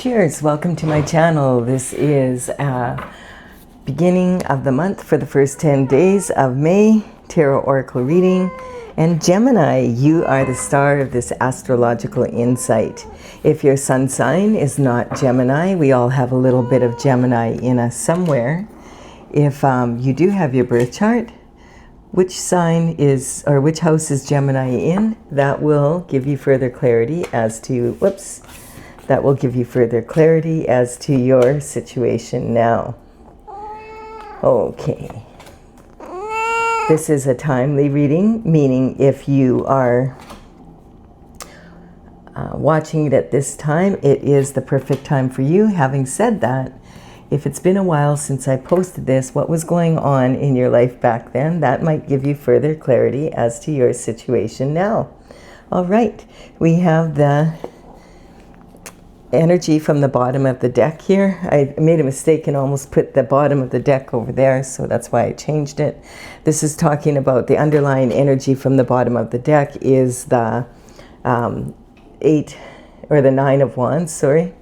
Cheers, welcome to my channel. This is beginning of the month for the first 10 days of May, Tarot Oracle reading. And Gemini, you are the star of this astrological insight. If your sun sign is not Gemini, we all have a little bit of Gemini in us somewhere. If you do have your birth chart, which sign is, or which house is Gemini in, that will give you further clarity as to, that will give you further clarity as to your situation now. Okay. This is a timely reading, meaning if you are watching it at this time, it is the perfect time for you. Having said that, if it's been a while since I posted this, what was going on in your life back then, that might give you further clarity as to your situation now. All right, we have the energy from the bottom of the deck here. I made a mistake and almost put the bottom of the deck over there, so that's why I changed it. This is talking about the underlying energy from the bottom of the deck is the 8 or the 9 of Wands, sorry.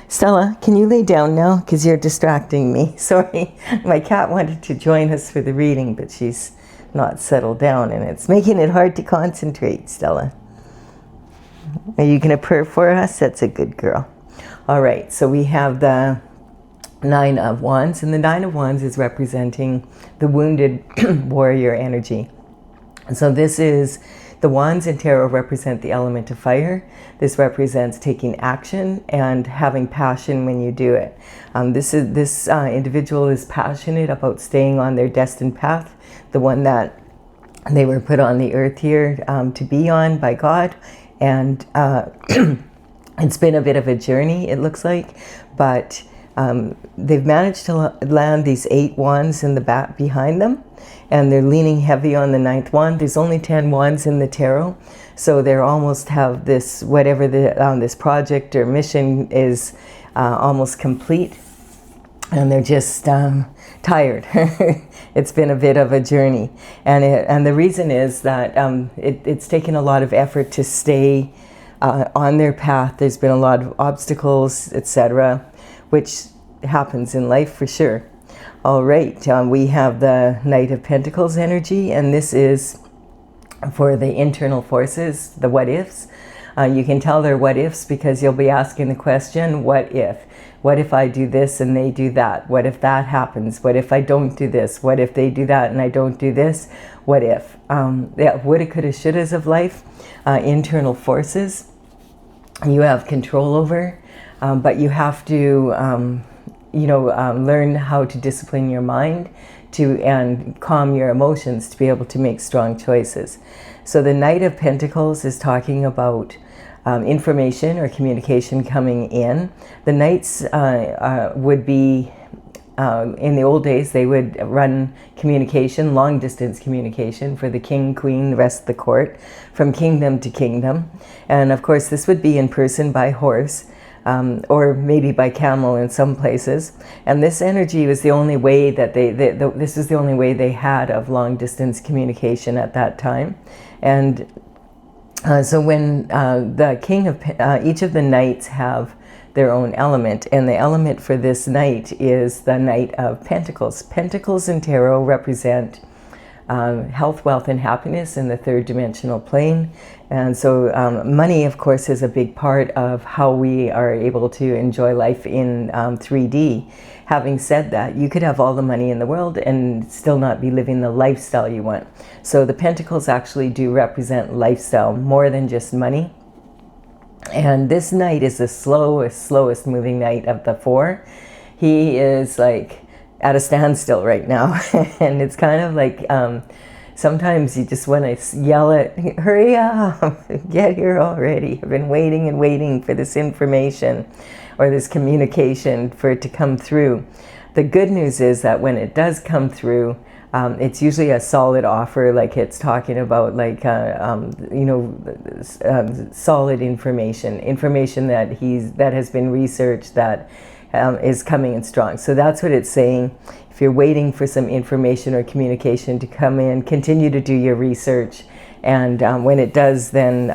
Stella, can you lay down now? Because you're distracting me. Sorry. My cat wanted to join us for the reading, but she's not settled down, and it's making it hard to concentrate, Stella. Are you going to purr for us? That's a good girl. All right, so we have the 9 of Wands, and the 9 of Wands is representing the wounded warrior energy. So this is, the Wands in Tarot represent the element of fire. This represents taking action and having passion when you do it. This individual is passionate about staying on their destined path, the one that they were put on the earth here to be on by God. And it's been a bit of a journey, it looks like, but they've managed to land these 8 wands in the back behind them, and they're leaning heavy on the 9th wand. There's only 10 wands in the tarot, so they almost have this, whatever this project or mission is, almost complete, and they're just tired. It's been a bit of a journey, and the reason is that it's taken a lot of effort to stay on their path. There's been a lot of obstacles, etc., which happens in life for sure. All right, we have the Knight of Pentacles energy, and this is for the internal forces, the what ifs. You can tell they're what ifs because you'll be asking the question, what if? What if I do this and they do that? What if that happens? What if I don't do this? What if they do that and I don't do this? What if? Yeah, woulda, coulda, shouldas of life, internal forces you have control over, but you have to learn how to discipline your mind and calm your emotions to be able to make strong choices. So the Knight of Pentacles is talking about information or communication coming in. The Knights would be, in the old days, they would run communication, long distance communication for the king, queen, the rest of the court, from kingdom to kingdom. And of course, this would be in person by horse, or maybe by camel in some places. And this energy was the only way that this is the only way they had of long distance communication at that time. And so when the king of, each of the knights have their own element, and the element for this knight is the Knight of Pentacles. Pentacles in tarot represent health, wealth, and happiness in the third dimensional plane. And so money, of course, is a big part of how we are able to enjoy life in 3D. Having said that, you could have all the money in the world and still not be living the lifestyle you want. So the Pentacles actually do represent lifestyle more than just money. And this knight is the slowest moving knight of the 4. He is like at a standstill right now. And it's kind of like, sometimes you just want to yell at, hurry up, get here already. I've been waiting and waiting for this information or this communication for it to come through. The good news is that when it does come through, it's usually a solid offer, like it's talking about like, solid information that has been researched, that is coming in strong. So that's what it's saying. If you're waiting for some information or communication to come in, continue to do your research And when it does, then,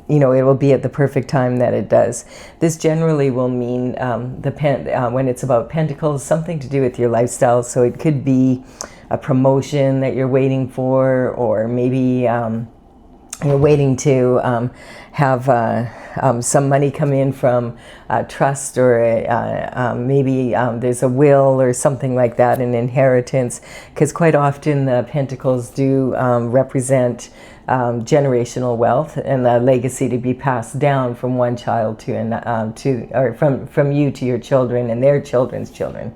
you know, it will be at the perfect time that it does. This generally will mean, when it's about pentacles, something to do with your lifestyle. So it could be a promotion that you're waiting for, or maybe you're waiting to have some money come in from trust, or maybe there's a will or something like that, an inheritance, because quite often the pentacles do represent generational wealth and a legacy to be passed down from one child or from you to your children and their children's children.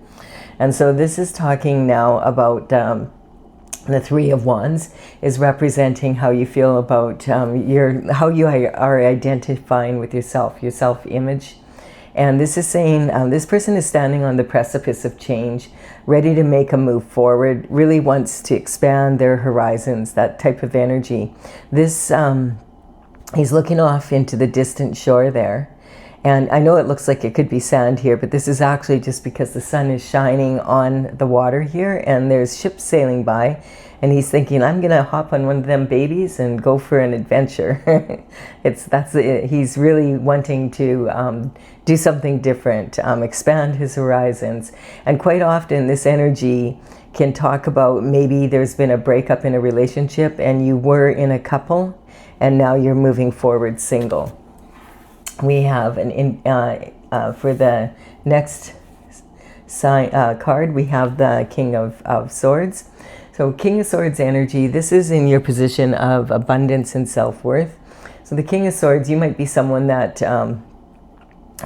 And so this is talking now about the Three of Wands is representing how you feel about how you are identifying with yourself, your self-image. And this is saying this person is standing on the precipice of change, ready to make a move forward, really wants to expand their horizons, that type of energy. This, he's looking off into the distant shore there. And I know it looks like it could be sand here, but this is actually just because the sun is shining on the water here, and there's ships sailing by, and he's thinking, I'm gonna hop on one of them babies and go for an adventure. He's really wanting to do something different, expand his horizons. And quite often this energy can talk about maybe there's been a breakup in a relationship and you were in a couple and now you're moving forward single. We have for the next card, we have the King of Swords. So King of Swords energy, this is in your position of abundance and self-worth. So the King of Swords, you might be someone that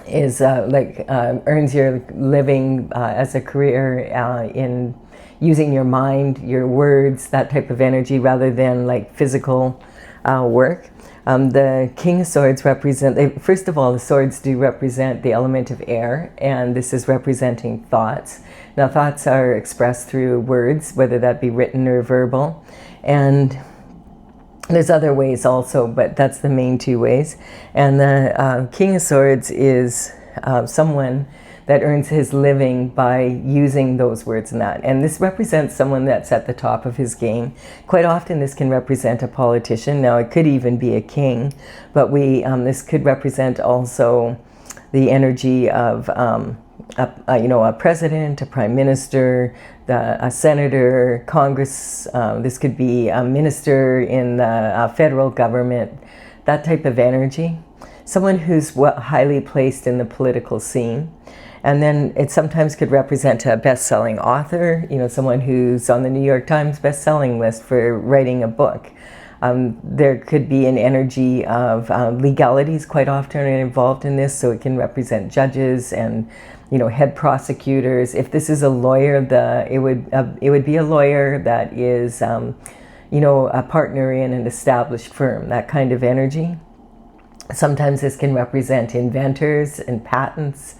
is earns your living as a career in using your mind, your words, that type of energy, rather than like physical work. The King of Swords represent, first of all, the swords do represent the element of air, and this is representing thoughts. Now, thoughts are expressed through words, whether that be written or verbal, and there's other ways also, but that's the main two ways. And the King of Swords is someone that earns his living by using those words and that. And this represents someone that's at the top of his game. Quite often this can represent a politician. Now it could even be a king, but this could represent also the energy of a president, a prime minister, a senator, Congress. This could be a minister in the federal government, that type of energy. Someone who's highly placed in the political scene. And then it sometimes could represent a best-selling author, someone who's on the New York Times best-selling list for writing a book. There could be an energy of legalities quite often involved in this, so it can represent judges and head prosecutors. If this is a lawyer, it would be a lawyer that is a partner in an established firm, that kind of energy. Sometimes this can represent inventors and patents.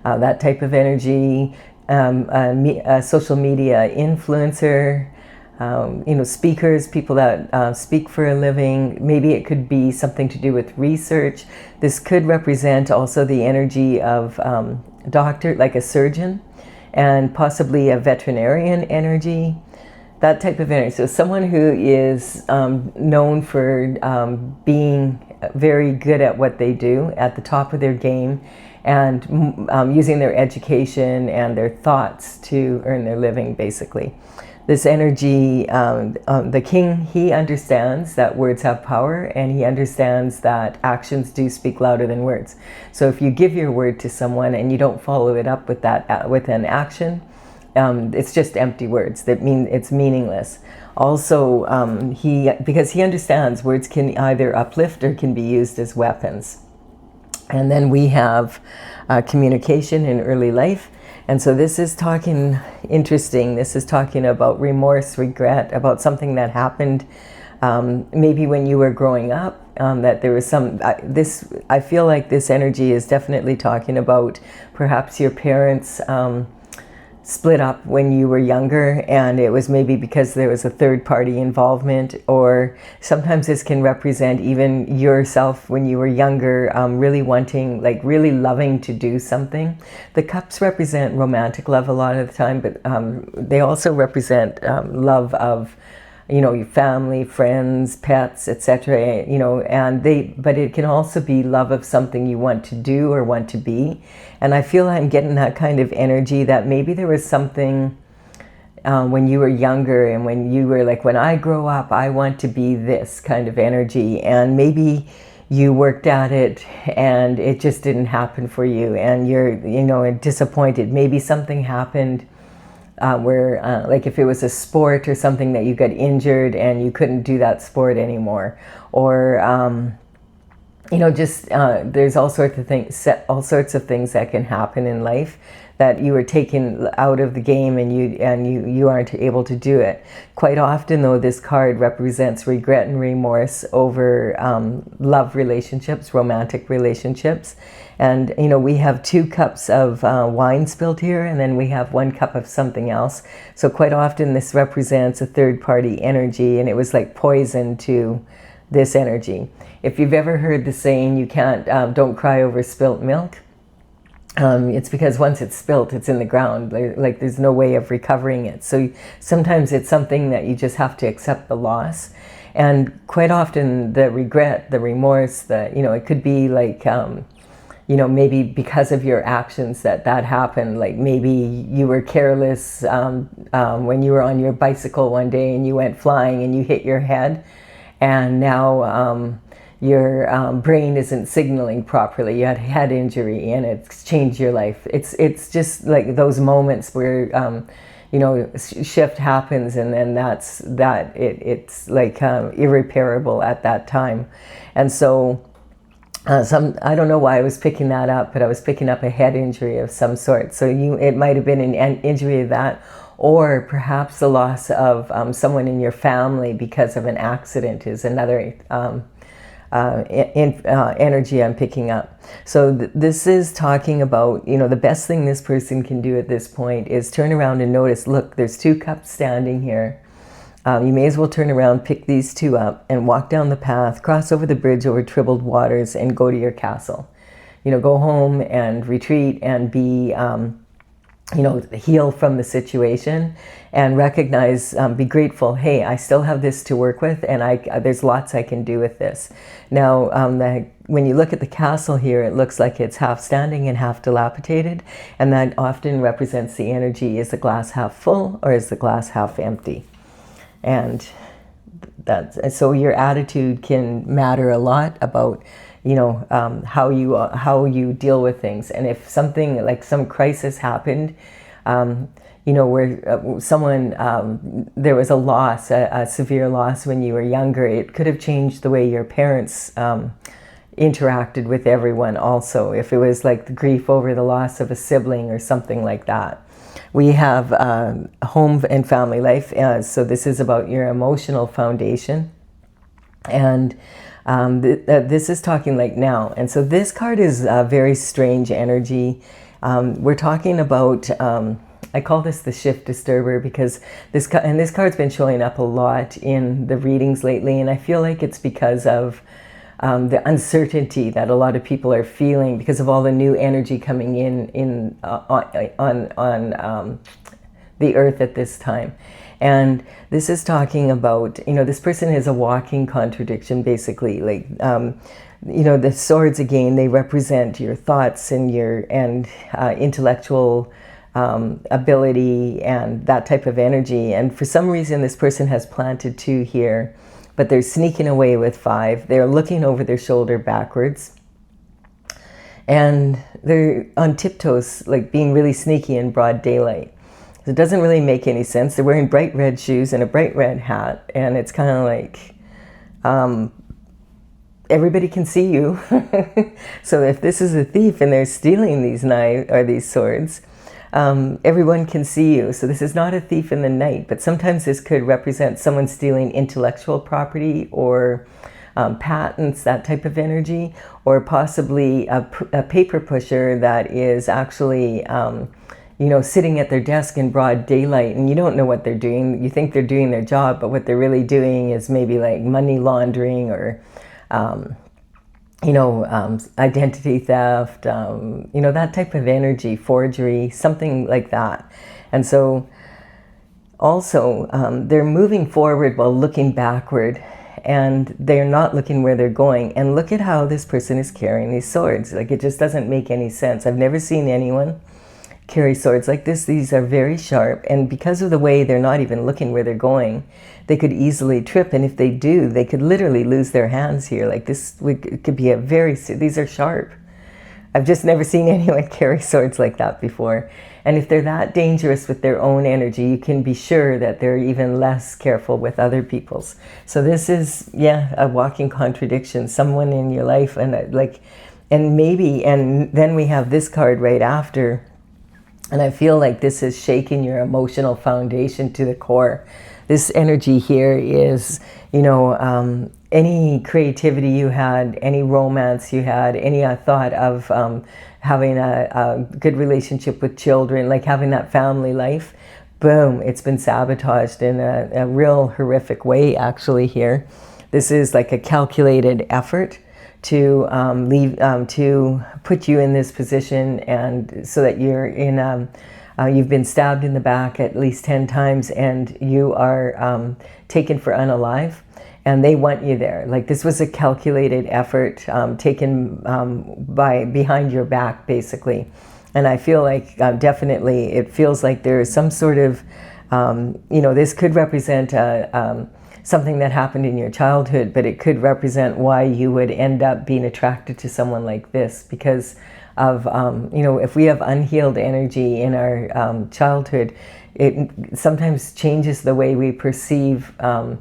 That type of energy, a social media influencer, speakers, people that speak for a living. Maybe it could be something to do with research. This could represent also the energy of doctor, like a surgeon, and possibly a veterinarian energy, that type of energy. So someone who is known for being very good at what they do, at the top of their game, and using their education and their thoughts to earn their living, basically. This energy, the king, he understands that words have power, and he understands that actions do speak louder than words. So if you give your word to someone and you don't follow it up with that with an action, it's just empty words. That mean it's meaningless. Also, because he understands words can either uplift or can be used as weapons. And then we have communication in early life. And so this is talking interesting. This is talking about remorse, regret, about something that happened maybe when you were growing up, that there was I feel like this energy is definitely talking about perhaps your parents split up when you were younger, and it was maybe because there was a third party involvement, or sometimes this can represent even yourself when you were younger, really wanting, like really loving to do something. The cups represent romantic love a lot of the time, but they also represent love of you know, your family, friends, pets, etc. You know, but it can also be love of something you want to do or want to be. And I feel I'm getting that kind of energy, that maybe there was something when you were younger, and when you were like, when I grow up, I want to be this kind of energy, and maybe you worked at it and it just didn't happen for you, and you're, you know, disappointed. Maybe something happened where like if it was a sport or something that you got injured and you couldn't do that sport anymore, or you know, just there's all sorts of things that can happen in life, that you were taken out of the game and you aren't able to do it. Quite often, though, this card represents regret and remorse over love relationships, romantic relationships. And, you know, we have 2 cups of wine spilled here, and then we have 1 cup of something else. So quite often this represents a third-party energy, and it was like poison to this energy. If you've ever heard the saying, you can't, don't cry over spilt milk, it's because once it's spilt, it's in the ground. Like there's no way of recovering it. So sometimes it's something that you just have to accept the loss. And quite often the regret, the remorse, you know, it could be like, you know, maybe because of your actions that happened. Like maybe you were careless when you were on your bicycle one day and you went flying and you hit your head, and now your brain isn't signaling properly. You had a head injury and it's changed your life. It's just like those moments where you know, shift happens, and then it's like irreparable at that time. And so I don't know why I was picking that up, but I was picking up a head injury of some sort. So it might have been an injury of that, or perhaps the loss of someone in your family because of an accident is another energy I'm picking up. So this is talking about, you know, the best thing this person can do at this point is turn around and notice, look, there's 2 cups standing here. You may as well turn around, pick these 2 up, and walk down the path, cross over the bridge over troubled waters, and go to your castle. You know, go home and retreat and be, you know, heal from the situation, and recognize, be grateful. Hey, I still have this to work with, and there's lots I can do with this. Now, when you look at the castle here, it looks like it's half standing and half dilapidated, and that often represents the energy. Is the glass half full or is the glass half empty? And so your attitude can matter a lot about, you know, how you deal with things. And if something like some crisis happened, you know, where someone, there was a loss, a severe loss when you were younger, it could have changed the way your parents interacted with everyone also, if it was like the grief over the loss of a sibling or something like that. We have home and family life, so this is about your emotional foundation. And this is talking like now. And so this card is a very strange energy. We're talking about, I call this the shift disturber, because this card's been showing up a lot in the readings lately, and I feel like it's because of the uncertainty that a lot of people are feeling because of all the new energy coming in on the earth at this time. And this is talking about, you know, this person is a walking contradiction, basically. Like, you know, the swords, again, they represent your thoughts and your intellectual ability and that type of energy. And for some reason, this person has planted 2 here, but they're sneaking away with 5. They're looking over their shoulder backwards, and they're on tiptoes, like being really sneaky in broad daylight. It doesn't really make any sense. They're wearing bright red shoes and a bright red hat, and it's kind of like everybody can see you. So if this is a thief and they're stealing these knives or these swords, everyone can see you. So this is not a thief in the night, but sometimes this could represent someone stealing intellectual property or patents, that type of energy, or possibly a paper pusher that is actually you know, sitting at their desk in broad daylight, and you don't know what they're doing. You think they're doing their job, but what they're really doing is maybe like money laundering or, you know, identity theft, you know, that type of energy, forgery, something like that. And so Also, they're moving forward while looking backward, and they're not looking where they're going. And look at how this person is carrying these swords. Like, it just doesn't make any sense. I've never seen anyone carry swords like this. These are very sharp, and because of the way they're not even looking where they're going, they could easily trip, and if they do, they could literally lose their hands here. Like, it could be these are sharp. I've just never seen anyone carry swords like that before. And if they're that dangerous with their own energy, you can be sure that they're even less careful with other people's. So this is, yeah, a walking contradiction. Someone in your life, and then we have this card right after. And I feel like this is shaking your emotional foundation to the core. This energy here is, any creativity you had, any romance you had, any thought of having a good relationship with children, like having that family life, boom, it's been sabotaged in a real horrific way, actually, here. This is like a calculated effort to to put you in this position, and so that you're in you've been stabbed in the back at least 10 times, and you are taken for unalive, and they want you there. Like, this was a calculated effort taken behind your back, basically. And I feel like definitely it feels like there is some sort of, this could represent something that happened in your childhood, but it could represent why you would end up being attracted to someone like this, because of, if we have unhealed energy in our childhood, it sometimes changes the way we perceive what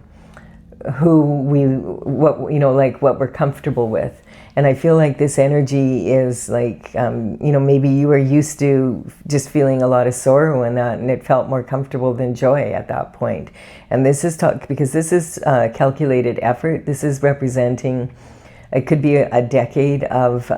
we're comfortable with. And I feel like this energy is like, maybe you were used to just feeling a lot of sorrow in that, and it felt more comfortable than joy at that point. And this is because this is calculated effort. This is representing, it could be a decade of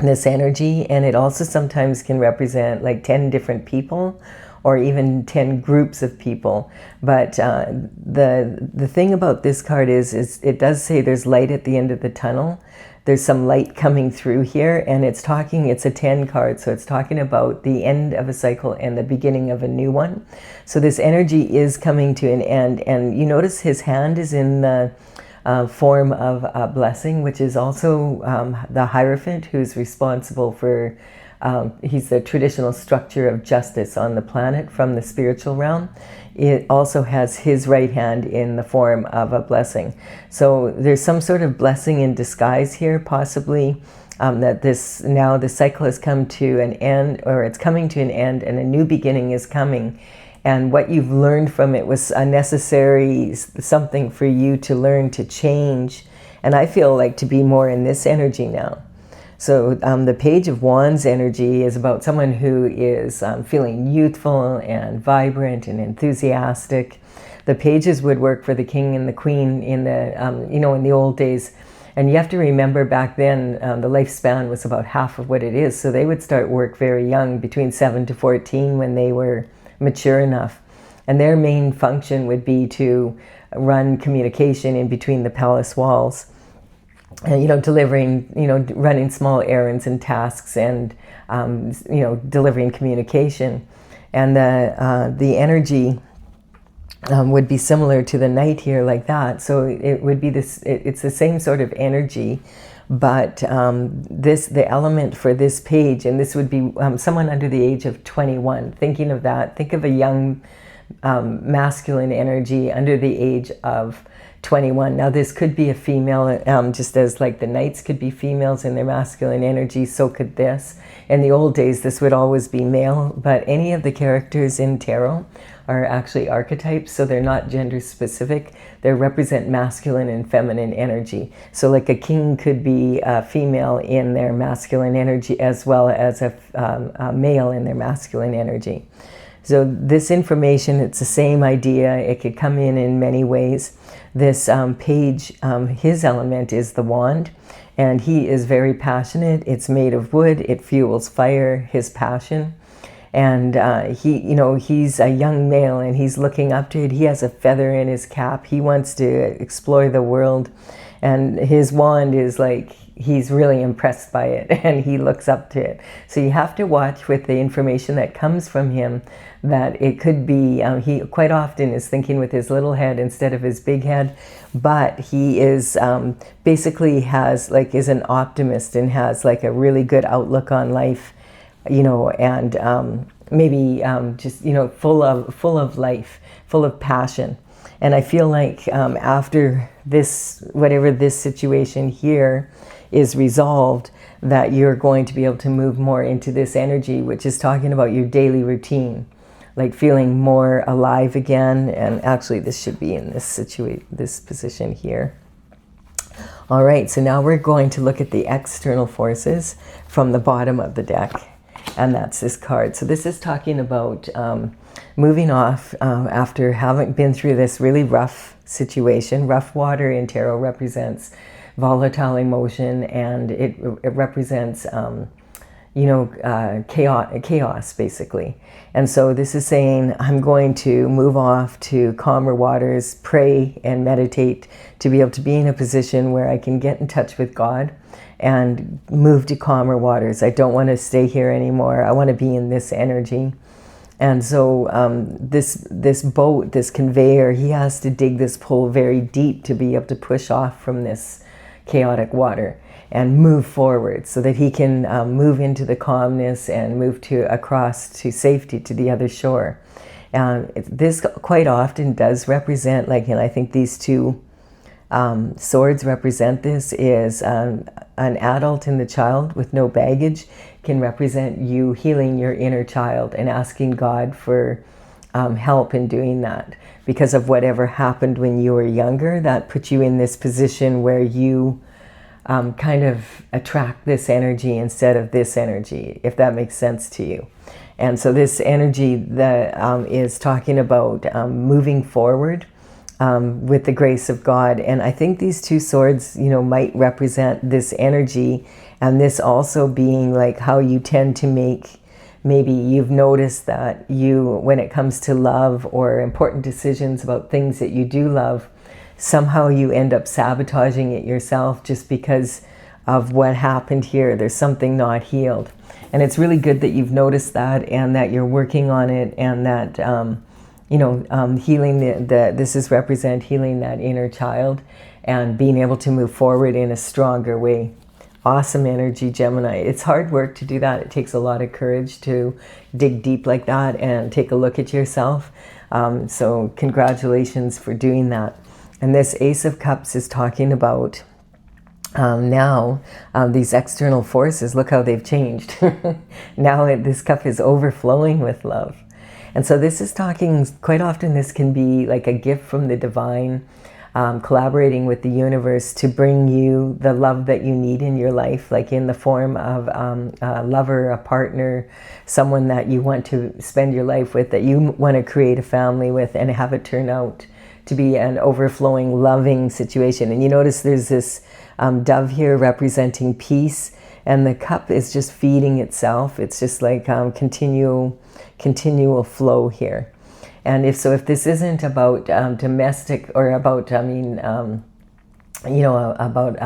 this energy, and it also sometimes can represent like 10 different people, or even 10 groups of people. But the thing about this card is it does say there's light at the end of the tunnel. There's some light coming through here, and it's a 10 card, so it's talking about the end of a cycle and the beginning of a new one. So this energy is coming to an end, and you notice his hand is in the form of a blessing, which is also the Hierophant, who's responsible for he's the traditional structure of justice on the planet from the spiritual realm. It also has his right hand in the form of a blessing. So there's some sort of blessing in disguise here, possibly, that the cycle has come to an end, or it's coming to an end, and a new beginning is coming. And what you've learned from it was a necessary something for you to learn to change. And I feel like to be more in this energy now. So the Page of Wands energy is about someone who is feeling youthful and vibrant and enthusiastic. The pages would work for the king and the queen in the, in the old days. And you have to remember back then, the lifespan was about half of what it is. So they would start work very young, between 7 to 14, when they were mature enough. And their main function would be to run communication in between the palace walls. Delivering, running small errands and tasks, and, delivering communication. And the energy would be similar to the knight here, like that. So it would be it's the same sort of energy, but the element for this page, and this would be someone under the age of 21. Thinking of that, think of a young masculine energy under the age of 21. Now this could be a female, just as like the knights could be females in their masculine energy, so could this. In the old days, this would always be male, but any of the characters in tarot are actually archetypes, so they're not gender specific. They represent masculine and feminine energy. So like a king could be a female in their masculine energy, as well as a male in their masculine energy. So this information, it's the same idea. It could come in many ways. This page, his element is the wand, and he is very passionate. It's made of wood. It fuels fire, his passion. And he's a young male, and he's looking up to it. He has a feather in his cap. He wants to explore the world. And his wand is like, he's really impressed by it and he looks up to it. So you have to watch with the information that comes from him, that it could be, he quite often is thinking with his little head instead of his big head, but he is basically is an optimist and has like a really good outlook on life, you know, and maybe just, you know, full of life, full of passion. And I feel like after this, whatever this situation here is resolved, that you're going to be able to move more into this energy, which is talking about your daily routine, like feeling more alive again. And actually this should be in this position here. All right, so now we're going to look at the external forces from the bottom of the deck. And that's this card. So this is talking about moving off after having been through this really rough situation. Rough water in tarot represents volatile emotion, and it represents, you know, chaos basically. And so this is saying, I'm going to move off to calmer waters, pray and meditate to be able to be in a position where I can get in touch with God and move to calmer waters. I don't want to stay here anymore. I want to be in this energy. And so this boat, this conveyor, he has to dig this pole very deep to be able to push off from this chaotic water and move forward so that he can move into the calmness and move across to safety to the other shore. This quite often does represent, like, and I think these two swords represent this, is an adult and the child with no baggage can represent you healing your inner child and asking God for help in doing that. Because of whatever happened when you were younger, that put you in this position where you kind of attract this energy instead of this energy, if that makes sense to you. And so this energy that is talking about moving forward with the grace of God. And I think these two swords, you know, might represent this energy, and this also being like how you tend to make, maybe you've noticed that you, when it comes to love or important decisions about things that you do love, somehow you end up sabotaging it yourself just because of what happened here. There's something not healed. And it's really good that you've noticed that and that you're working on it, and that, you know, healing this is represent healing that inner child and being able to move forward in a stronger way. Awesome energy, Gemini. It's hard work to do that. It takes a lot of courage to dig deep like that and take a look at yourself. So congratulations for doing that. And this Ace of Cups is talking about now these external forces. Look how they've changed. Now this cup is overflowing with love. And so this is talking, quite often this can be like a gift from the divine, collaborating with the universe to bring you the love that you need in your life, like in the form of a lover, a partner, someone that you want to spend your life with, that you want to create a family with and have it turn out to be an overflowing, loving situation. And you notice there's this dove here representing peace, and the cup is just feeding itself. It's just like continual flow here. And if this isn't about domestic, or about, you know, about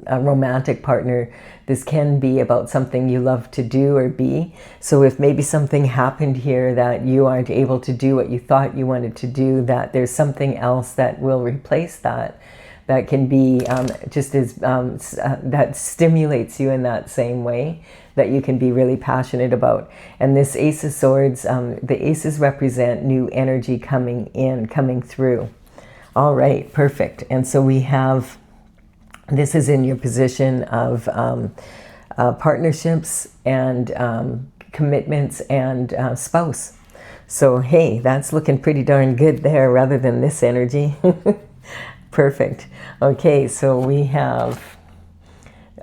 a romantic partner, this can be about something you love to do or be. So if maybe something happened here that you aren't able to do what you thought you wanted to do, that there's something else that will replace that, that can be just as, that stimulates you in that same way, that you can be really passionate about. And this Ace of Swords, the aces represent new energy coming in, coming through. All right, perfect. And so we have, this is in your position of partnerships and commitments and spouse. So hey, that's looking pretty darn good there, rather than this energy. Perfect. Okay, so we have,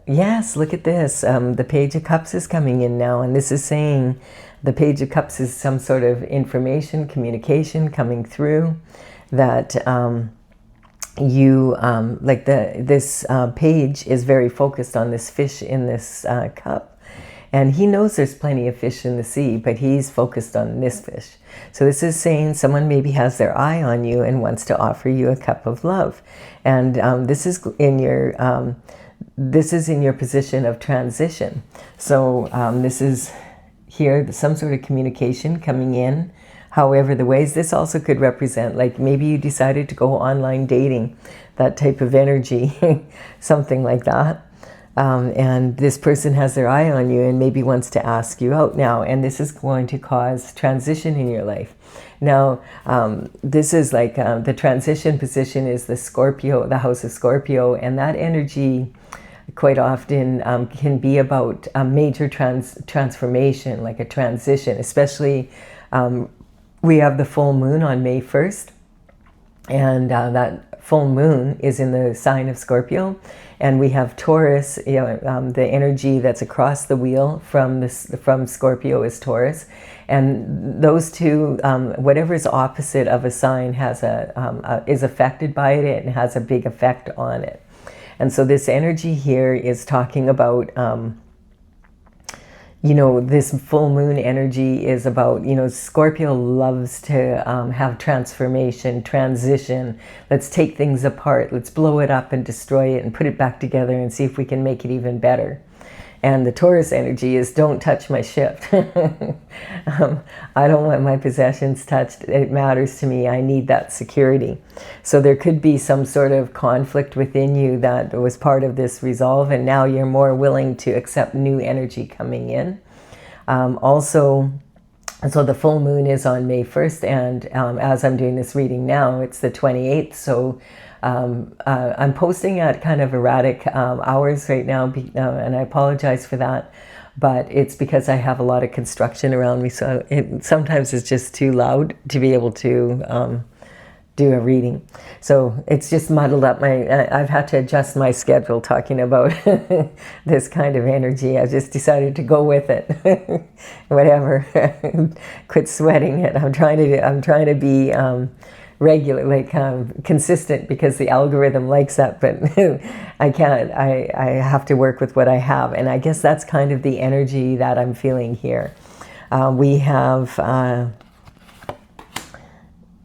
yes, look at this. The Page of Cups is coming in now, and this is saying the Page of Cups is some sort of information, communication coming through, that you, like this page is very focused on this fish in this cup. And he knows there's plenty of fish in the sea, but he's focused on this fish. So this is saying someone maybe has their eye on you and wants to offer you a cup of love. And this is in your this is in your position of transition. So this is here, some sort of communication coming in. However, the ways this also could represent, like maybe you decided to go online dating, that type of energy, something like that. And this person has their eye on you and maybe wants to ask you out now. And this is going to cause transition in your life. Now, this is like the transition position is the Scorpio, the house of Scorpio. And that energy quite often can be about a major transformation, like a transition, especially we have the full moon on May 1st. And that full moon is in the sign of Scorpio. And we have Taurus, the energy that's across the wheel from Scorpio is Taurus. And those two, whatever is opposite of a sign is affected by it and has a big effect on it. And so this energy here is talking about this full moon energy is about, Scorpio loves to have transformation, transition. Let's take things apart. Let's blow it up and destroy it and put it back together and see if we can make it even better. And the Taurus energy is don't touch my ship. I don't want my possessions touched. It matters to me. I need that security. So there could be some sort of conflict within you that was part of this resolve, and now you're more willing to accept new energy coming in. So the full moon is on May 1st, and as I'm doing this reading now, it's the 28th. So I'm posting at kind of erratic hours right now, and I apologize for that, but it's because I have a lot of construction around me, so sometimes it's just too loud to be able to do a reading. So it's just muddled up I've had to adjust my schedule talking about this kind of energy. I just decided to go with it. Whatever. Quit sweating it. I'm trying to be regular, like consistent, because the algorithm likes that, but I can't. I have to work with what I have, and I guess that's kind of the energy that I'm feeling here. We have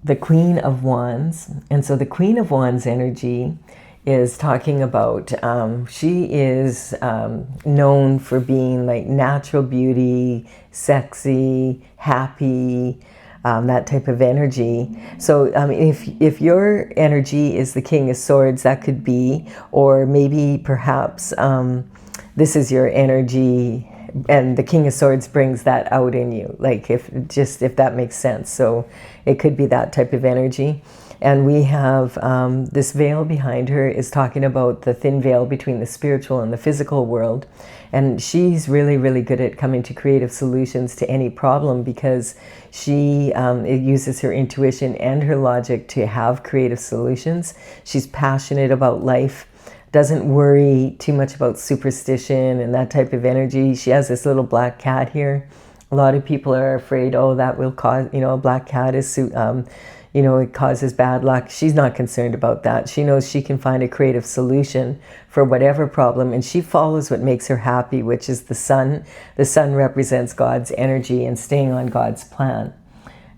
the Queen of Wands, and so the Queen of Wands energy is talking about, she is known for being like natural beauty, sexy, happy, that type of energy. So if your energy is the King of Swords, that could be, or maybe perhaps this is your energy and the King of Swords brings that out in you, like if that makes sense. So it could be that type of energy. And we have this veil behind her is talking about the thin veil between the spiritual and the physical world. And she's really, really good at coming to creative solutions to any problem, because she uses her intuition and her logic to have creative solutions. She's passionate about life, doesn't worry too much about superstition and that type of energy. She has this little black cat here. A lot of people are afraid, oh, that will cause, a black cat is, it causes bad luck. She's not concerned about that. She knows she can find a creative solution for whatever problem, and she follows what makes her happy, which is the sun. The sun represents God's energy and staying on God's plan.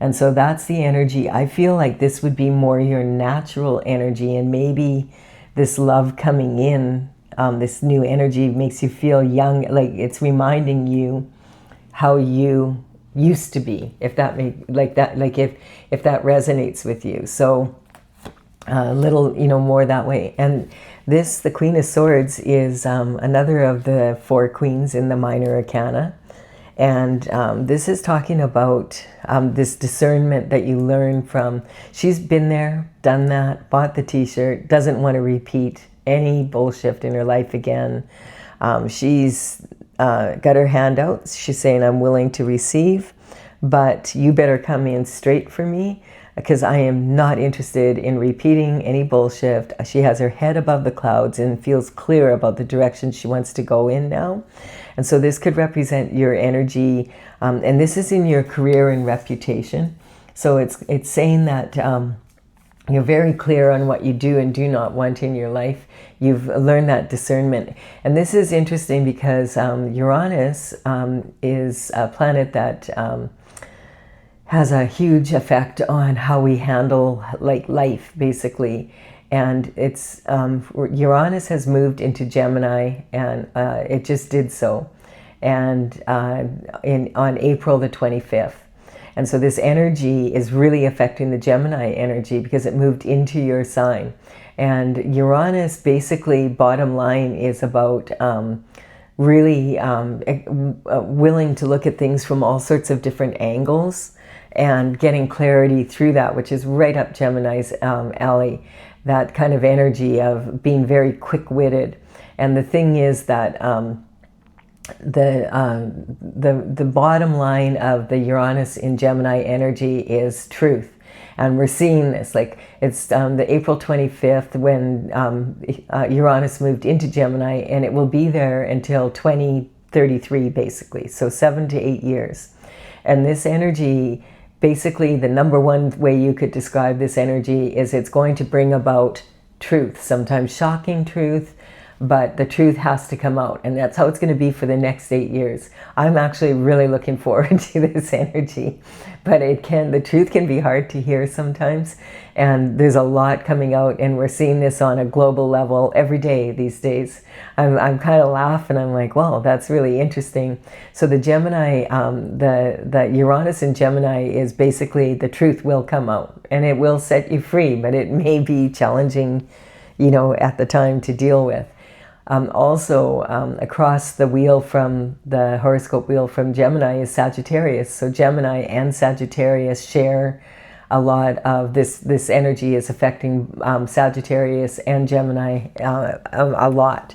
And so that's the energy. I feel like this would be more your natural energy, and maybe this love coming in, this new energy makes you feel young, like it's reminding you how you used to be, if that if that resonates with you. So a little, more that way. And the Queen of Swords is another of the 4 queens in the minor arcana. And this is talking about this discernment that you learn from, she's been there, done that, bought the t-shirt, doesn't want to repeat any bullshit in her life again. She's got her hand out. She's saying, I'm willing to receive, but you better come in straight for me, because I am not interested in repeating any bullshit. She has her head above the clouds and feels clear about the direction she wants to go in now. And so this could represent your energy, and this is in your career and reputation. So it's saying that you're very clear on what you do and do not want in your life. You've learned that discernment. And this is interesting because Uranus is a planet that has a huge effect on how we handle life, basically. And it's Uranus has moved into Gemini, and it just did so, and on April the 25th. And so this energy is really affecting the Gemini energy because it moved into your sign. And Uranus, basically, bottom line, is about really willing to look at things from all sorts of different angles and getting clarity through that, which is right up Gemini's alley. That kind of energy of being very quick-witted. And the thing is that the bottom line of the Uranus in Gemini energy is truth. And we're seeing this, like it's the April 25th when Uranus moved into Gemini, and it will be there until 2033, basically. So 7 to 8 years. And this energy, basically, the number one way you could describe this energy is it's going to bring about truth, sometimes shocking truth, but the truth has to come out, and that's how it's going to be for the next 8 years. I'm actually really looking forward to this energy, but the truth can be hard to hear sometimes, and there's a lot coming out, and we're seeing this on a global level every day these days. I'm kind of laughing. I'm like, wow, that's really interesting. So the Gemini, the Uranus in Gemini is basically the truth will come out, and it will set you free, but it may be challenging, at the time to deal with. Also, across the wheel from the horoscope wheel from Gemini is Sagittarius. So Gemini and Sagittarius share a lot of this energy is affecting Sagittarius and Gemini a lot.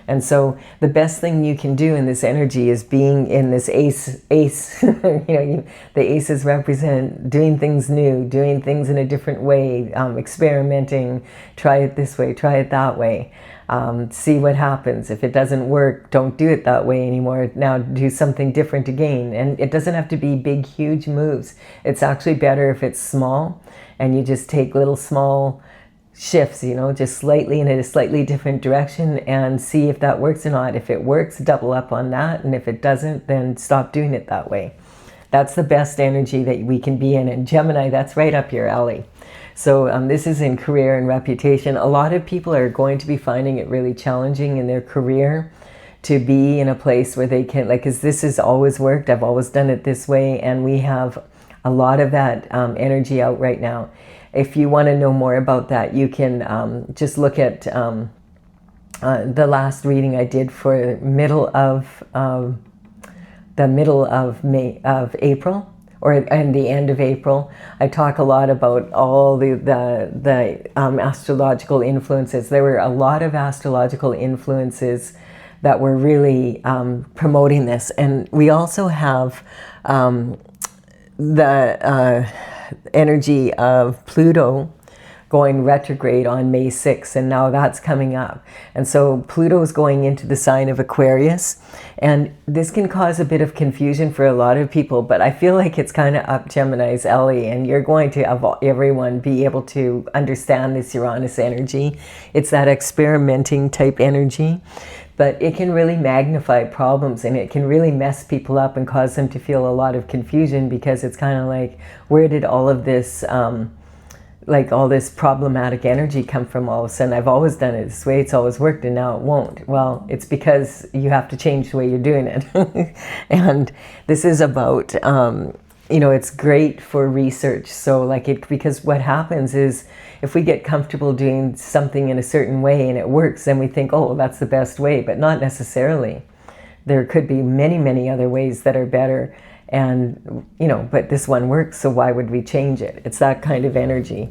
And so the best thing you can do in this energy is being in this ace. The aces represent doing things new, doing things in a different way, experimenting, try it this way, try it that way. See what happens. If it doesn't work, don't do it that way anymore. Now do something different again. And it doesn't have to be big, huge moves. It's actually better if it's small and you just take little small shifts, just slightly in a slightly different direction and see if that works or not. If it works, double up on that. And if it doesn't, then stop doing it that way. That's the best energy that we can be in. And Gemini, that's right up your alley. So this is in career and reputation. A lot of people are going to be finding it really challenging in their career to be in a place where they can, because this has always worked. I've always done it this way. And we have a lot of that energy out right now. If you want to know more about that, you can just look at the last reading I did for the middle of April, and the end of April. I talk a lot about all the astrological influences. There were a lot of astrological influences that were really promoting this, and we also have the energy of Pluto going retrograde on May 6th, and now that's coming up. And so Pluto is going into the sign of Aquarius, and this can cause a bit of confusion for a lot of people, but I feel like it's kind of up Gemini's alley, and you're going to have everyone be able to understand this Uranus energy. It's that experimenting type energy, but it can really magnify problems, and it can really mess people up and cause them to feel a lot of confusion, because it's kind of like, where did all of this all this problematic energy come from all of a sudden? I've always done it this way, it's always worked, and now it won't. Well, it's because you have to change the way you're doing it. And this is about, it's great for research. So because what happens is, if we get comfortable doing something in a certain way and it works, then we think, oh, that's the best way, but not necessarily. There could be many, many other ways that are better. And, but this one works, so why would we change it? It's that kind of energy.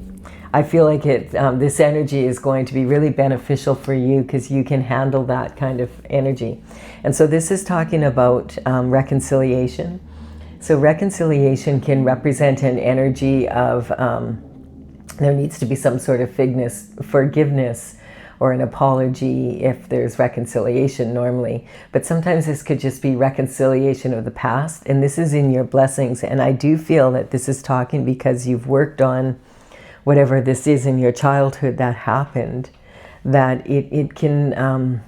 I feel like this energy is going to be really beneficial for you, because you can handle that kind of energy. And so this is talking about reconciliation. So reconciliation can represent an energy of, there needs to be some sort of forgiveness or an apology if there's reconciliation normally. But sometimes this could just be reconciliation of the past, and this is in your blessings. And I do feel that this is talking because you've worked on whatever this is in your childhood that happened, that it can,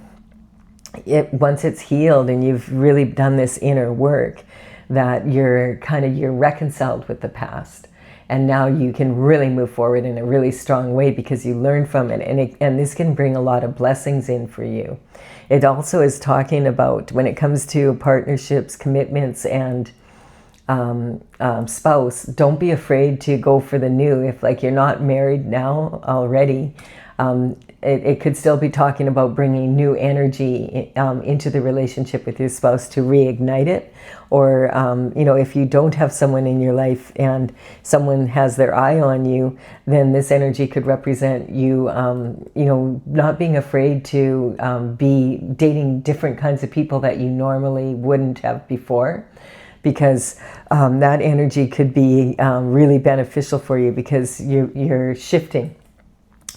once it's healed and you've really done this inner work, that you're reconciled with the past. and now you can really move forward in a really strong way because you learn from it, and this can bring a lot of blessings in for you. It also is talking about when it comes to partnerships, commitments, and spouse, don't be afraid to go for the new. If like you're not married now already, it could still be talking about bringing new energy into the relationship with your spouse to reignite it. Or, you know, if you don't have someone in your life and someone has their eye on you, then this energy could represent you, you know, not being afraid to be dating different kinds of people that you normally wouldn't have before. Because that energy could be really beneficial for you because you're shifting.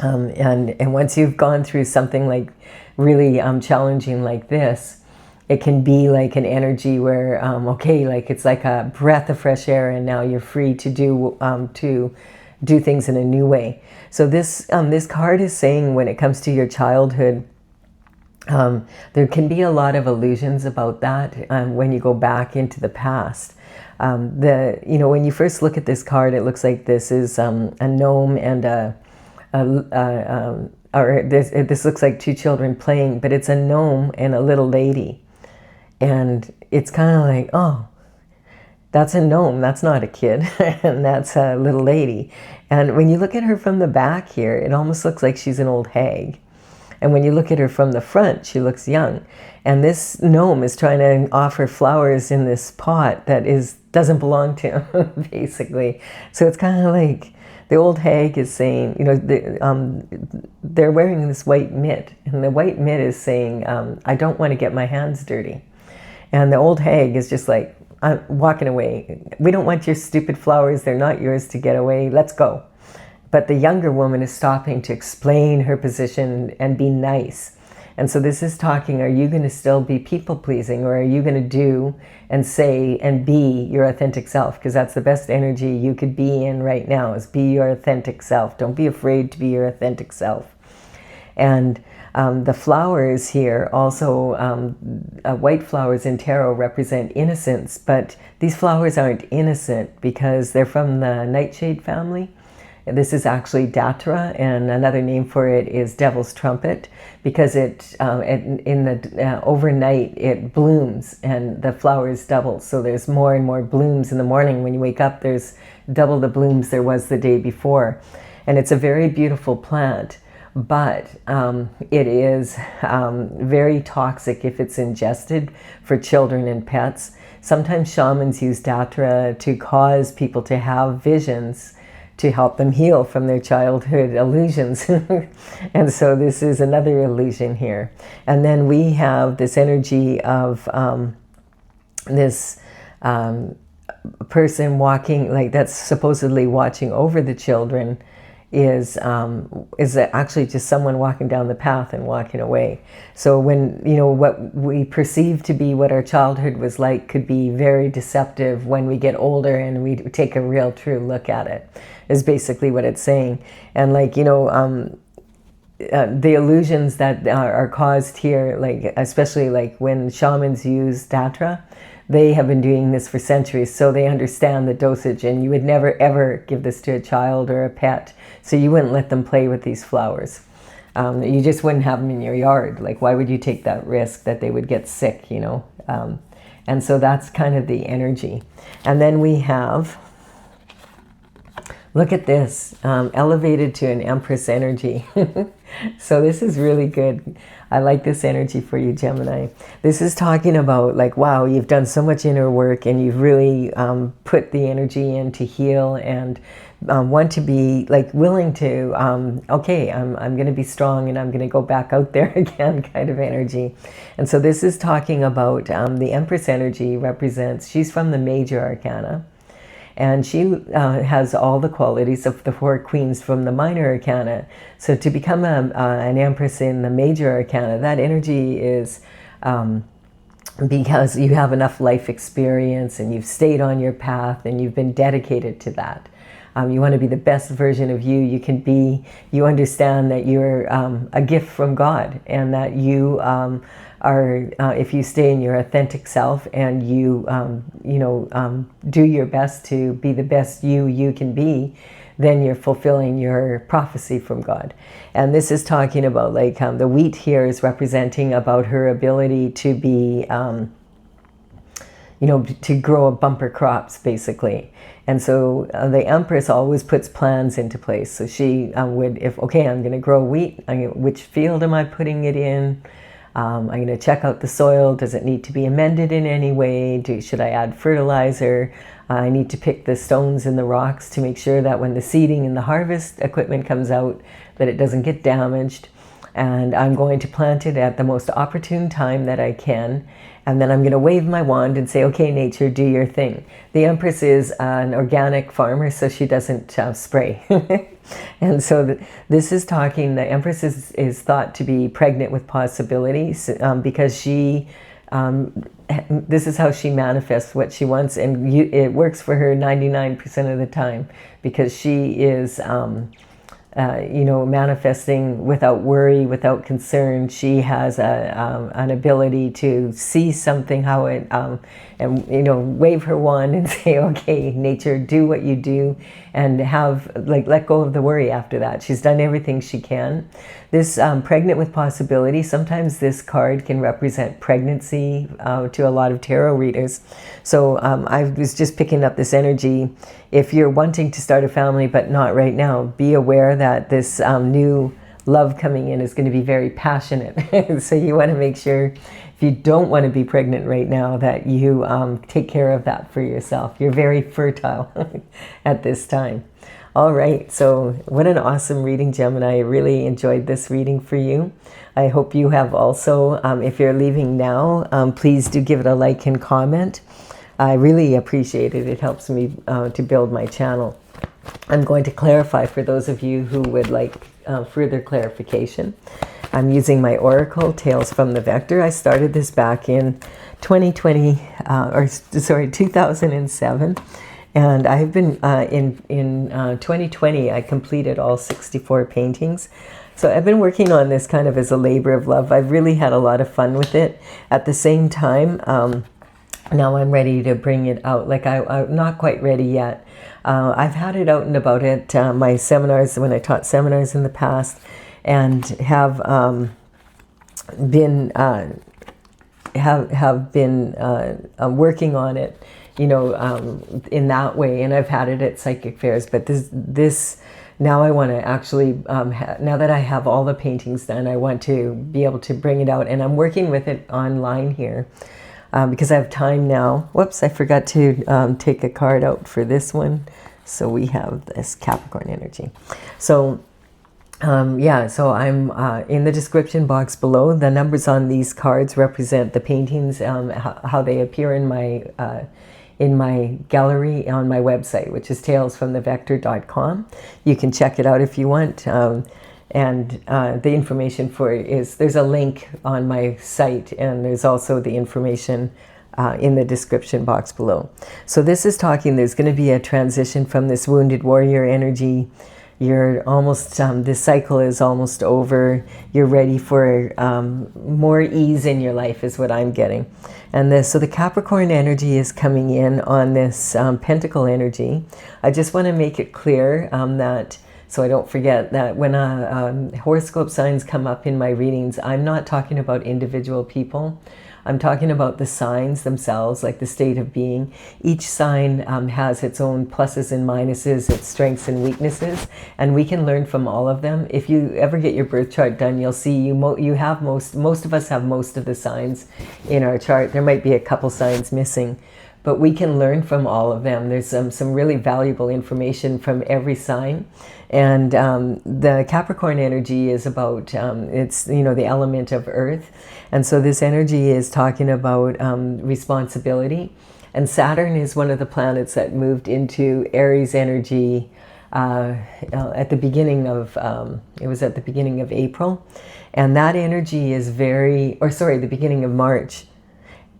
And once you've gone through something like really challenging like this, it can be like an energy where, okay, like it's like a breath of fresh air, and now you're free to do things in a new way. So this card is saying when it comes to your childhood, there can be a lot of illusions about that when you go back into the past. You know, when you first look at this card, it looks like this is a gnome and this looks like two children playing, but it's a gnome and a little lady. And it's kind of like, oh, that's a gnome, that's not a kid, and that's a little lady. And when you look at her from the back here, it almost looks like she's an old hag. And when you look at her from the front, she looks young. And this gnome is trying to offer flowers in this pot that doesn't belong to him, basically. So it's kind of like the old hag is saying, you know, they're wearing this white mitt. And the white mitt is saying, I don't want to get my hands dirty. And the old hag is just like, I'm walking away. We don't want your stupid flowers. They're not yours to get away. Let's go. But the younger woman is stopping to explain her position and be nice. And so this is talking, are you going to still be people-pleasing, or are you going to do and say and be your authentic self? Because that's the best energy you could be in right now, is be your authentic self. Don't be afraid to be your authentic self. And the flowers here also, white flowers in tarot represent innocence, but these flowers aren't innocent because they're from the nightshade family. This is actually Datra, and another name for it is Devil's Trumpet, because overnight it blooms and the flowers double. So there's more and more blooms in the morning. When you wake up, there's double the blooms there was the day before. And it's a very beautiful plant, but it is very toxic if it's ingested for children and pets. Sometimes shamans use Datra to cause people to have visions to help them heal from their childhood illusions. And so this is another illusion here. And then we have this energy of this person walking, like that's supposedly watching over the children, is actually just someone walking down the path and walking away. So when, you know, what we perceive to be what our childhood was like could be very deceptive when we get older and we take a real true look at it, is basically what it's saying. And like, you know, the illusions that are caused here, like especially like when shamans use Datra, they have been doing this for centuries, so they understand the dosage, and you would never ever give this to a child or a pet, so you wouldn't let them play with these flowers. You just wouldn't have them in your yard. Like, why would you take that risk that they would get sick, you know? And so that's kind of the energy. And then we have, look at this, elevated to an Empress energy. So this is really good. I like this energy for you, Gemini. This is talking about like, wow, you've done so much inner work and you've really put the energy in to heal and want to be like willing to, okay, I'm going to be strong and I'm going to go back out there again kind of energy. And so this is talking about the Empress energy represents, she's from the Major Arcana. And she has all the qualities of the four queens from the Minor Arcana. So to become an Empress in the Major Arcana, that energy is because you have enough life experience and you've stayed on your path and you've been dedicated to that. You want to be the best version of you can be. You understand that you're a gift from God and that you are, if you stay in your authentic self and you, do your best to be the best you can be, then you're fulfilling your prophecy from God. And this is talking about like the wheat here is representing about her ability to be, to grow bumper crops basically. And so the Empress always puts plans into place. So she would, okay, I'm going to grow wheat. Which field am I putting it in? I'm going to check out the soil. Does it need to be amended in any way? Should I add fertilizer? I need to pick the stones and the rocks to make sure that when the seeding and the harvest equipment comes out, that it doesn't get damaged. And I'm going to plant it at the most opportune time that I can. And then I'm going to wave my wand and say, okay, nature, do your thing. The Empress is an organic farmer, so she doesn't spray. And so this is talking, the Empress is thought to be pregnant with possibilities because she, this is how she manifests what she wants. And it works for her 99% of the time because she is... manifesting without worry, without concern. She has an ability to see something, how it, and wave her wand and say, okay, nature, do what you do, and let go of the worry after that. She's done everything she can. This pregnant with possibility, sometimes this card can represent pregnancy to a lot of tarot readers. So I was just picking up this energy. If you're wanting to start a family, but not right now, be aware that this new love coming in is going to be very passionate. So you want to make sure, if you don't want to be pregnant right now, that you take care of that for yourself. You're very fertile at this time. All right, so what an awesome reading, Gemini. I really enjoyed this reading for you. I hope you have also. If you're leaving now, please do give it a like and comment. I really appreciate it. It helps me to build my channel. I'm going to clarify for those of you who would like further clarification. I'm using my Oracle, Tales from the Vector. I started this back in 2007. And I've been, in 2020, I completed all 64 paintings. So I've been working on this kind of as a labor of love. I've really had a lot of fun with it. At the same time, now I'm ready to bring it out. Like I'm not quite ready yet. I've had it out and about at my seminars, when I taught seminars in the past, and have been working on it, in that way. And I've had it at psychic fairs, but this now I want to actually, now that I have all the paintings done, I want to be able to bring it out, and I'm working with it online here. Because I have time now. Whoops, I forgot to take a card out for this one. So we have this Capricorn energy. So yeah, so I'm in the description box below. The numbers on these cards represent the paintings, how they appear in my gallery on my website, which is talesfromthevector.com. You can check it out if you want. And the information for it is, there's a link on my site, and there's also the information in the description box below. So this is talking, there's going to be a transition from this wounded warrior energy. You're almost, this cycle is almost over. You're ready for more ease in your life is what I'm getting. And so the Capricorn energy is coming in on this Pentacle energy. I just want to make it clear that, so I don't forget, that when horoscope signs come up in my readings, I'm not talking about individual people. I'm talking about the signs themselves, like the state of being. Each sign has its own pluses and minuses, its strengths and weaknesses, and we can learn from all of them. If you ever get your birth chart done, you'll see you have most of us have most of the signs in our chart. There might be a couple signs missing, but we can learn from all of them. There's some really valuable information from every sign. And the Capricorn energy is about, it's, the element of earth. And so this energy is talking about responsibility. And Saturn is one of the planets that moved into Aries energy at the beginning of, it was at the beginning of April. And that energy is the beginning of March.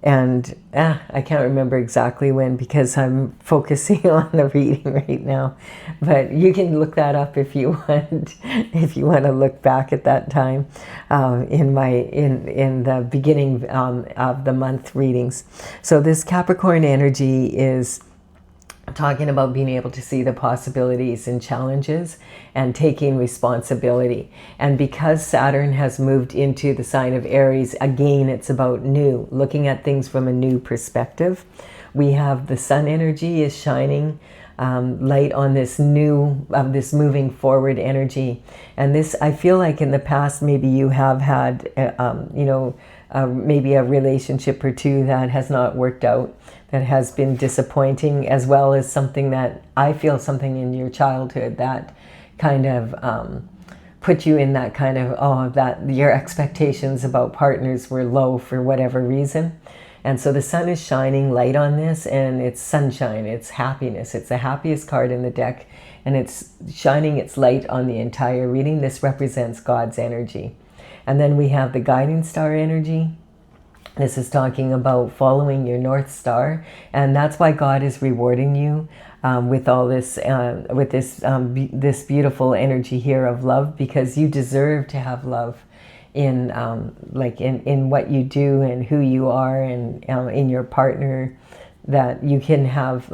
And I can't remember exactly when because I'm focusing on the reading right now. But you can look that up if you want, if you want to look back at that time in the beginning of the month readings. So this Capricorn energy is talking about being able to see the possibilities and challenges and taking responsibility. And because Saturn has moved into the sign of Aries, again, it's about new, looking at things from a new perspective. We have the sun energy is shining light on this new, this moving forward energy. And this, I feel like in the past, maybe you have had, maybe a relationship or two that has not worked out, that has been disappointing, as well as something that I feel something in your childhood that kind of put you in that kind of, that your expectations about partners were low for whatever reason. And so the sun is shining light on this, and it's sunshine, it's happiness. It's the happiest card in the deck, and it's shining its light on the entire reading. This represents God's energy. And then we have the guiding star energy. This is talking about following your North Star, and that's why God is rewarding you with all this, this beautiful energy here of love, because you deserve to have love in in what you do and who you are, and in your partner, that you can have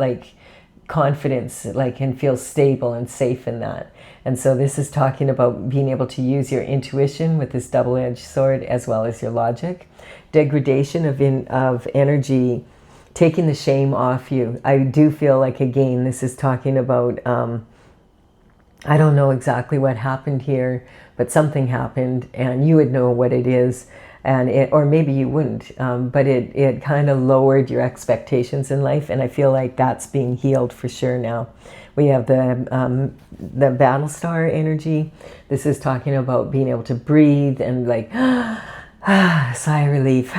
confidence, and feel stable and safe in that. And so this is talking about being able to use your intuition with this double-edged sword, as well as your logic. Degradation of energy, taking the shame off you. I do feel like, again, this is talking about, I don't know exactly what happened here, but something happened, and you would know what it is, and or maybe you wouldn't, but it kind of lowered your expectations in life, and I feel like that's being healed for sure now. We have the battle star energy. This is talking about being able to breathe and sigh of relief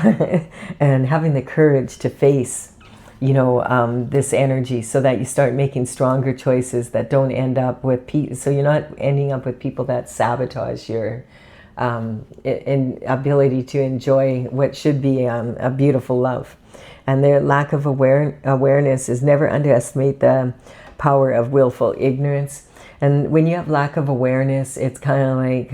and having the courage to face this energy, so that you start making stronger choices that don't end up with so you're not ending up with people that sabotage your ability to enjoy what should be a beautiful love. And their lack of awareness is never underestimate the power of willful ignorance. And when you have lack of awareness, it's kind of like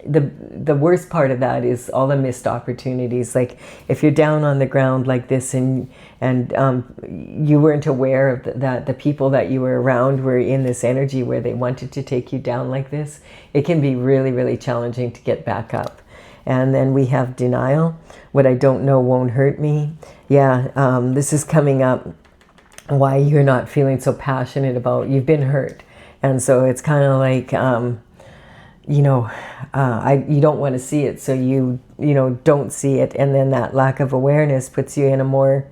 the worst part of that is all the missed opportunities. Like if you're down on the ground like this, and you weren't aware of that the people that you were around were in this energy where they wanted to take you down like this, it can be really, really challenging to get back up. And then we have denial. What I don't know won't hurt me. Yeah, this is coming up, why you're not feeling so passionate about, you've been hurt. And so it's kind of like, you don't want to see it, so you don't see it, and then that lack of awareness puts you in a more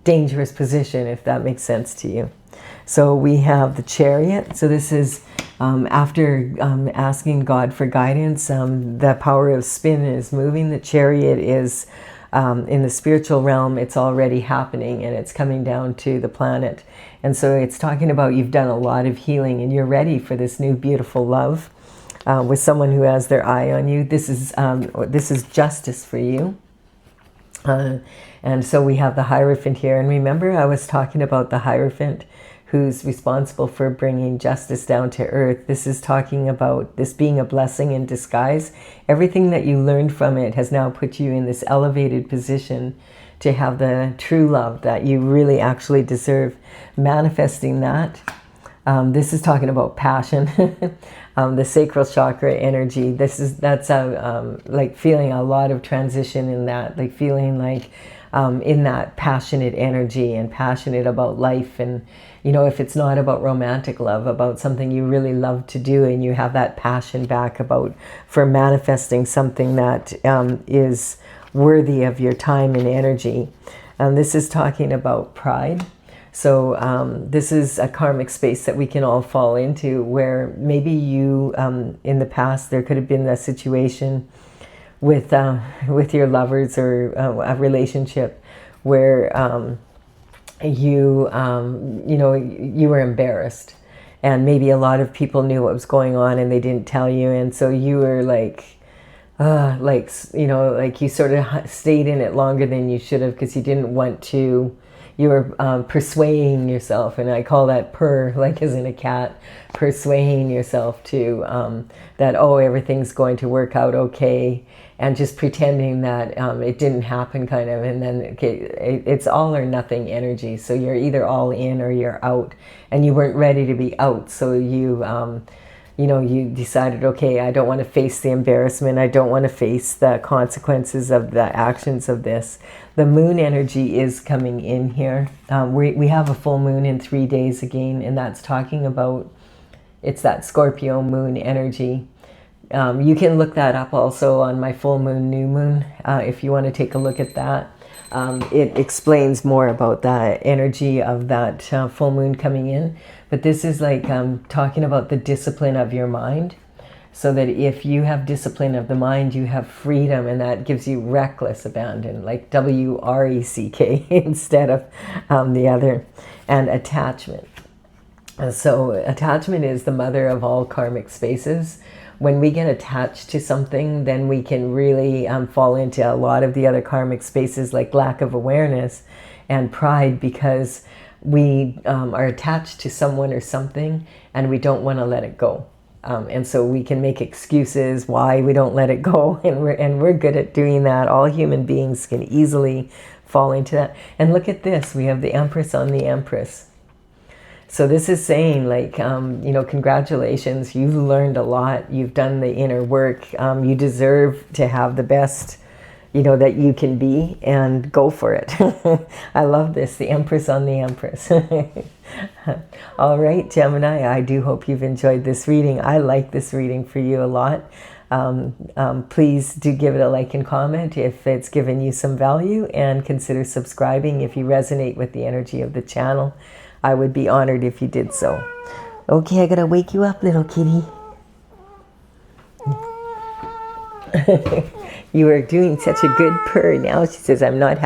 dangerous position, if that makes sense to you. So we have the Chariot. So this is after asking God for guidance, the power of spin is moving. The Chariot is in the spiritual realm, it's already happening, and it's coming down to the planet. And so it's talking about you've done a lot of healing, and you're ready for this new beautiful love. With someone who has their eye on you. This is justice for you. And so we have the Hierophant here. And remember, I was talking about the Hierophant who's responsible for bringing justice down to earth. This is talking about this being a blessing in disguise. Everything that you learned from it has now put you in this elevated position to have the true love that you really actually deserve. Manifesting that. This is talking about passion. The sacral chakra energy. That's like feeling a lot of transition in that, like feeling like in that passionate energy and passionate about life. And if it's not about romantic love, about something you really love to do, and you have that passion back for manifesting something that is worthy of your time and energy. This is talking about pride. So this is a karmic space that we can all fall into, where maybe you, in the past, there could have been a situation with your lovers, or a relationship where you were embarrassed, and maybe a lot of people knew what was going on and they didn't tell you, and so you were like like, you know, like you sort of stayed in it longer than you should have because you didn't want to, you were persuading yourself, and I call that like as in a cat, persuading yourself to that, oh, everything's going to work out okay, and just pretending that it didn't happen, kind of. And then it's all or nothing energy, so you're either all in or you're out, and you weren't ready to be out, so you know, you decided, okay, I don't want to face the embarrassment. I don't want to face the consequences of the actions of this. The moon energy is coming in here. We have a full moon in 3 days again, and that's talking about, it's that Scorpio moon energy. You can look that up also on my full moon, new moon, if you want to take a look at that. It explains more about the energy of that full moon coming in. But this is like talking about the discipline of your mind. So that if you have discipline of the mind, you have freedom, and that gives you reckless abandon, like W-R-E-C-K instead of the other. And attachment. So attachment is the mother of all karmic spaces. When we get attached to something, then we can really fall into a lot of the other karmic spaces, like lack of awareness and pride, because we are attached to someone or something and we don't want to let it go. And so we can make excuses why we don't let it go, and we're good at doing that. All human beings can easily fall into that. And look at this, we have the Empress on the Empress. So this is saying, like, you know, congratulations, you've learned a lot, you've done the inner work, you deserve to have the best, you know, that you can be, and go for it. I love this, the Empress on the Empress. All right, Gemini, I do hope you've enjoyed this reading. I like this reading for you a lot. Please do give it a like and comment if it's given you some value, and consider subscribing if you resonate with the energy of the channel. I would be honored if you did so. Okay, I gotta wake you up, little kitty. You are doing such a good purr now. She says, I'm not happy.